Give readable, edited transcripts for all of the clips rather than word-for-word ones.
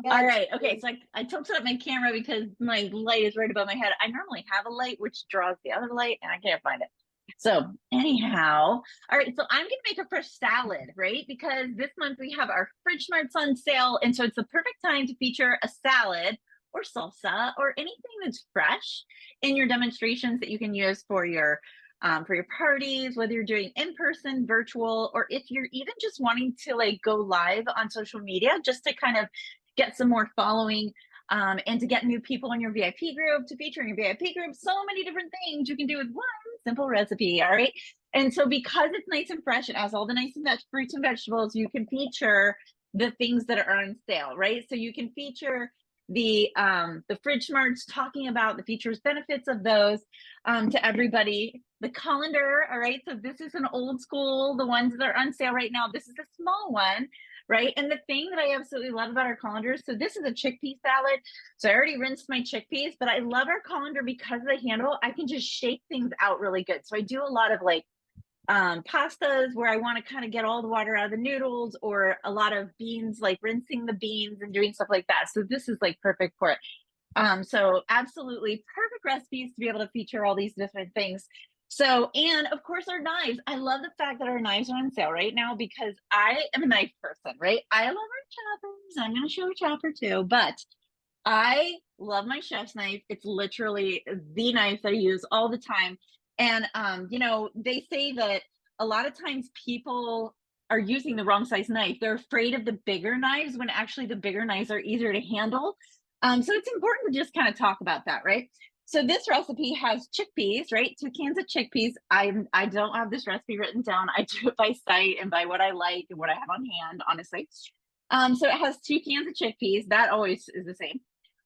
All That's right. Okay. So I tilted up my camera because my light is right above my head. I normally have a light which draws the other light and I can't find it. So anyhow, all right. So I'm going to make a fresh salad, right? Because this month we have our fridge marts on sale. And so it's the perfect time to feature a salad or salsa or anything that's fresh in your demonstrations that you can use for your parties, whether you're doing in person, virtual, or if you're even just wanting to like go live on social media just to kind of get some more following and to get new people in your VIP group, to feature in your VIP group. So many different things you can do with one simple recipe. All right. And so because it's nice and fresh, it has all the nice and fruits and vegetables, you can feature the things that are on sale, right? So you can feature the fridge smarts talking about the features benefits of those to everybody. The colander, all right, so this is an old school, the ones that are on sale right now, this is a small one, right? And the thing that I absolutely love about our colander, so this is a chickpea salad. So I already rinsed my chickpeas, but I love our colander because of the handle. I can just shake things out really good. So I do a lot of like pastas where I want to kind of get all the water out of the noodles, or a lot of beans, like rinsing the beans and doing stuff like that. So this is like perfect for it. So absolutely perfect recipes to be able to feature all these different things. So, and of course, our knives. I love the fact that our knives are on sale right now because I am a knife person, right? I love our choppers. I'm going to show a chopper too, but I love my chef's knife. It's literally the knife that I use all the time. And they say that a lot of times people are using the wrong size knife. They're afraid of the bigger knives when actually the bigger knives are easier to handle. So it's important to just kind of talk about that, right? So this recipe has chickpeas, right? 2 cans of chickpeas. I don't have this recipe written down. I do it by sight and by what I like and what I have on hand, honestly. So it has 2 cans of chickpeas. That always is the same.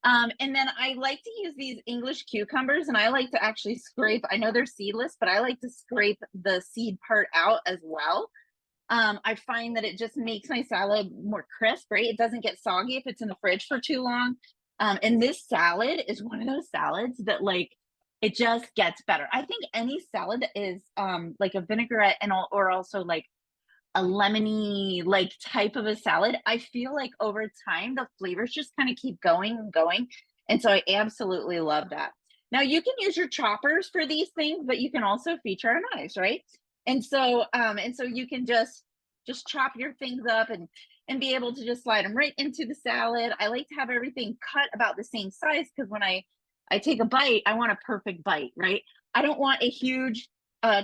And then I like to use these English cucumbers, and I like to actually scrape. I know they're seedless, but I like to scrape the seed part out as well. I find that it just makes my salad more crisp, right? It doesn't get soggy if it's in the fridge for too long. And this salad is one of those salads that like it just gets better. I think any salad that is like a vinaigrette or also like a lemony like type of a salad, I feel like over time the flavors just kind of keep going and going. And so I absolutely love that. Now you can use your choppers for these things, but you can also feature our knives, right? And so you can just chop your things up and be able to just slide them right into the salad. I like to have everything cut about the same size because when I take a bite, I want a perfect bite, right? I don't want a huge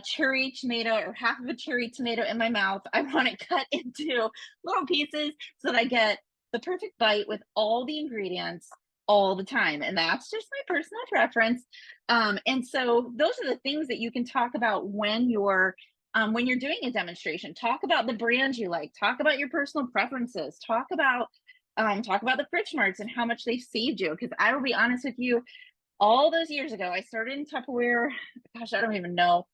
cherry tomato or half of a cherry tomato in my mouth. I want it cut into little pieces so that I get the perfect bite with all the ingredients all the time. And that's just my personal preference. And so those are the things that you can talk about when you're doing a demonstration. Talk about the brands you like. Talk about your personal preferences. Talk about the fridge marts and how much they saved you. Because I will be honest with you, all those years ago, I started in Tupperware. Gosh, I don't even know.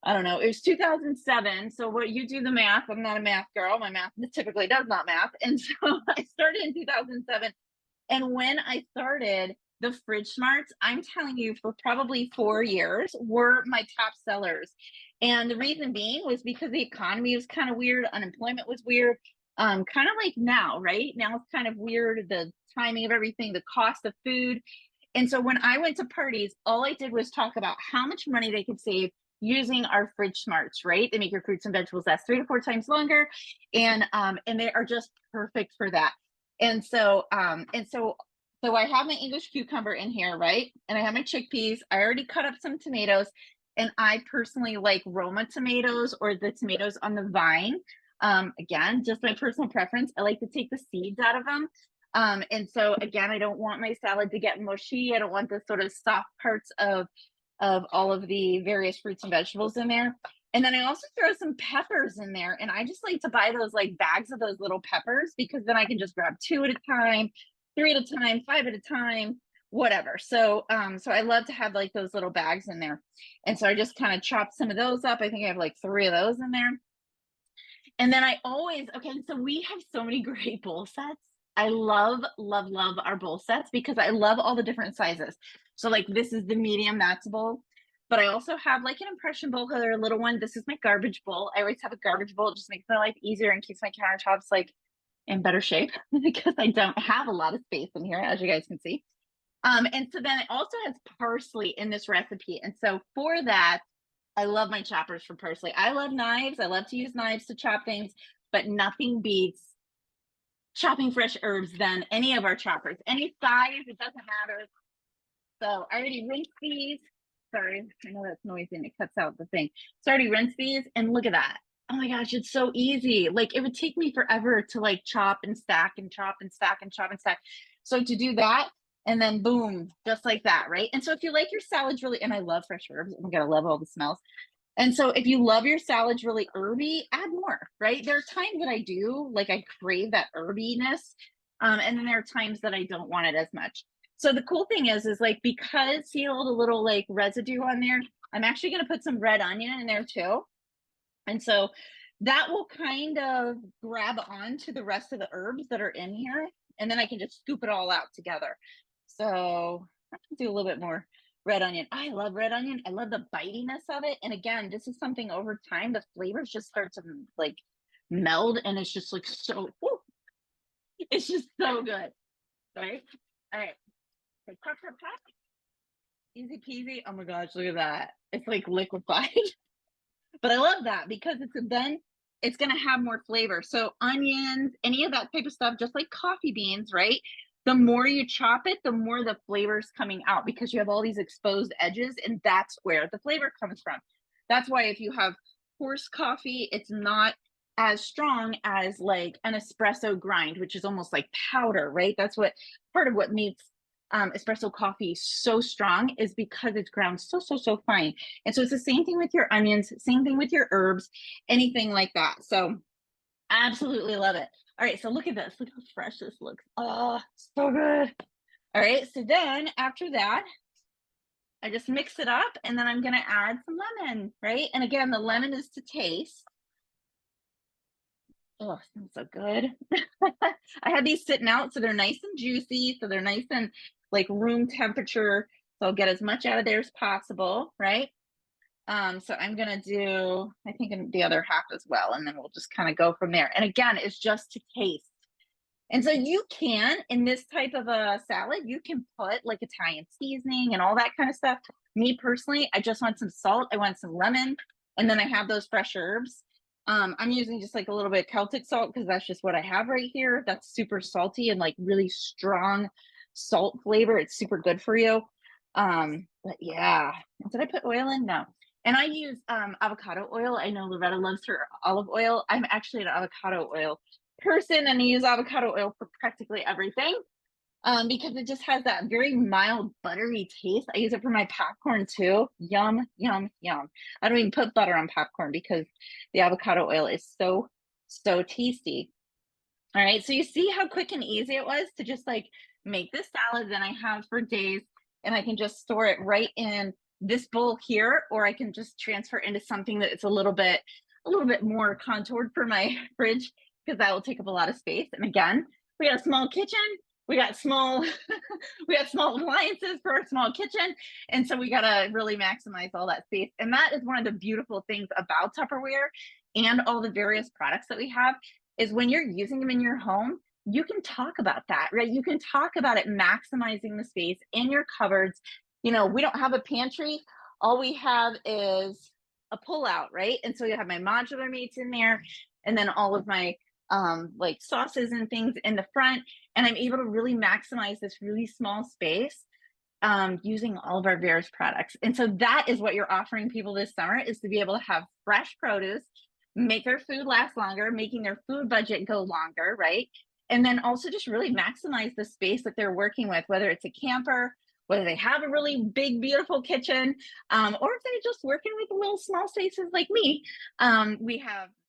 I don't know. It was 2007. So what you do the math. I'm not a math girl. My math typically does not math. And so I started in 2007. And when I started, the fridge smarts, I'm telling you, for probably 4 years, were my top sellers. And the reason being was because the economy was kind of weird, unemployment was weird, kind of like now, right? Now it's kind of weird, the timing of everything, the cost of food. And so when I went to parties, all I did was talk about how much money they could save using our fridge smarts, right? They make your fruits and vegetables last 3 to 4 times longer, and they are just perfect for that. And so I have my English cucumber in here, right? And I have my chickpeas. I already cut up some tomatoes, and I personally like Roma tomatoes or the tomatoes on the vine. Again, just my personal preference. I like to take the seeds out of them. And so again, I don't want my salad to get mushy. I don't want the sort of soft parts of all of the various fruits and vegetables in there. And then I also throw some peppers in there. And I just like to buy those like bags of those little peppers because then I can just grab 2 at a time, 3 at a time, 5 at a time, whatever. So I love to have like those little bags in there. And so I just kind of chop some of those up. I think I have like 3 of those in there. And then okay, so we have so many great bowl sets. I love, love, love our bowl sets because I love all the different sizes. So like this is the medium, that's a bowl. But I also have like an impression bowl, because they're a little one. This is my garbage bowl. I always have a garbage bowl. It just makes my life easier and keeps my countertops like in better shape because I don't have a lot of space in here, as you guys can see. And so then it also has parsley in this recipe. And so for that, I love my choppers for parsley. I love knives. I love to use knives to chop things, but nothing beats chopping fresh herbs than any of our choppers. Any size, it doesn't matter. So I already rinsed these. Sorry, I know that's noisy and it cuts out the thing. So I already rinsed these, and look at that. Oh my gosh, it's so easy. Like it would take me forever to like chop and stack and chop and stack and chop and stack. So to do that, and then boom, just like that, right? And so if you like your salads really, and I love fresh herbs, oh my God, I love all the smells. And so if you love your salads really herby, add more, right? There are times that I do, like I crave that herbiness. And then there are times that I don't want it as much. So the cool thing is like, because see all the little like residue on there, I'm actually going to put some red onion in there too. And so that will kind of grab onto the rest of the herbs that are in here. And then I can just scoop it all out together. So I can do a little bit more red onion. I love red onion. I love the bitiness of it. And again, this is something over time, the flavors just start to like meld and it's just like so, woo, it's just so good. Right? All right. So pop, pop, pop. Easy peasy. Oh my gosh, look at that. It's like liquefied. But I love that because then it's going to have more flavor. So onions, any of that type of stuff, just like coffee beans, right? The more you chop it, the more the flavor's coming out because you have all these exposed edges, and that's where the flavor comes from. That's why if you have coarse coffee, it's not as strong as like an espresso grind, which is almost like powder, right? That's what part of what makes espresso coffee so strong is because it's ground so fine. And so it's the same thing with your onions, same thing with your herbs, anything like that. So absolutely love it. All right, so look at this. Look how fresh this looks. Oh, so good. All right, so then after that, I just mix it up and then I'm gonna add some lemon, right? And again, the lemon is to taste. Oh, smells so good. I had these sitting out, so they're nice and juicy. So they're nice and like room temperature. So I'll get as much out of there as possible, right? So I'm gonna do, I think the other half as well, and then we'll just kind of go from there. And again, it's just to taste. And so you can, in this type of a salad, you can put like Italian seasoning and all that kind of stuff. Me personally, I just want some salt. I want some lemon, and then I have those fresh herbs. I'm using just like a little bit of Celtic salt because that's just what I have right here. That's super salty and like really strong salt flavor. It's super good for you. But yeah, did I put oil in? No. And I use avocado oil. I know Loretta loves her olive oil. I'm actually an avocado oil person and I use avocado oil for practically everything because it just has that very mild buttery taste. I use it for my popcorn too. Yum, yum, yum. I don't even put butter on popcorn because the avocado oil is so tasty. All right, so you see how quick and easy it was to just like make this salad that I have for days, and I can just store it right in this bowl here, or I can just transfer into something that it's a little bit more contoured for my fridge because that will take up a lot of space. And again, we got a small kitchen, we got small we got small appliances for a small kitchen, and so we got to really maximize all that space. And that is one of the beautiful things about Tupperware and all the various products that we have is when you're using them in your home, you can talk about that, right? You can talk about it maximizing the space in your cupboards. You know, we don't have a pantry. All we have is a pull-out, right? And so you have my modular meats in there, and then all of my like sauces and things in the front. And I'm able to really maximize this really small space using all of our various products. And so that is what you're offering people this summer is to be able to have fresh produce, make their food last longer, making their food budget go longer, right? And then also just really maximize the space that they're working with, whether it's a camper, whether they have a really big, beautiful kitchen, or if they're just working with little small spaces like me. We have